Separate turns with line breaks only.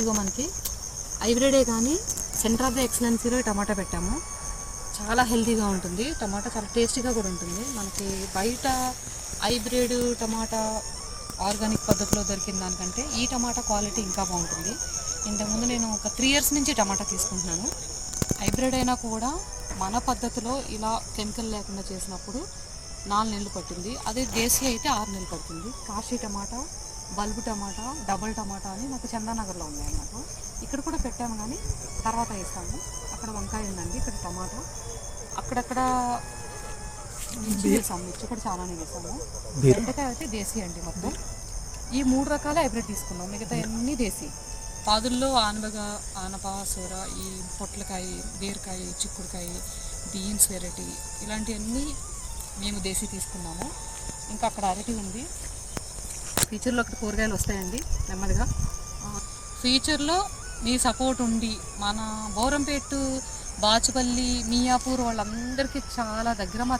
ఇదిగో మనకి హైబ్రిడే కానీ సెంటర్ ఆఫ్ ద ఎక్సలెన్సీలో టమాటా పెట్టాము. చాలా హెల్తీగా ఉంటుంది టమాటా, చాలా టేస్టీగా కూడా ఉంటుంది. మనకి బయట హైబ్రిడ్ టమాటా ఆర్గానిక్ పద్ధతిలో దొరికిన దానికంటే ఈ టమాటా క్వాలిటీ ఇంకా బాగుంటుంది. ఇంతకుముందు నేను ఒక 3 years నుంచి టమాటా తీసుకుంటున్నాను. హైబ్రిడ్ అయినా కూడా మన పద్ధతిలో ఇలా కెమికల్ లేకుండా చేసినప్పుడు 4 నెలలు పట్టింది. అదే దేశీ అయితే 6 నెలలు పడుతుంది. కాశీ టమాటా, బల్బు టమాటా, డబల్ టమాటా అని నాకు చందానగర్లో ఉన్నాయి. నాకు ఇక్కడ కూడా పెట్టాము కానీ తర్వాత వేస్తాము. అక్కడ వంకాయ ఉందండి, ఇక్కడ టమాటా, అక్కడక్కడ మిర్చి వేసాము. మిర్చి కూడా చాలానే వేసాము. బెండకాయ అయితే దేశీ అండి. మొత్తం ఈ 3 రకాల హైబ్రిడ్ తీసుకున్నాం, మిగతా అన్నీ దేశీ. పాదుల్లో ఆనపగ, ఆనప, సూర, ఈ పొట్లకాయ, బీరకాయ, చిక్కుడుకాయ, బీన్స్ వెరైటీ ఇలాంటివన్నీ మేము దేశీ తీసుకున్నాము. ఇంకా అక్కడ అరటి ఉంది. ఫ్యూచర్లో అక్కడ కూరగాయలు వస్తాయండి నెమ్మదిగా. ఫ్యూచర్లో మీ సపోర్ట్ ఉండి మన బౌరంపేట, బాచుపల్లి, మియాపూర్ వాళ్ళందరికీ చాలా దగ్గర మా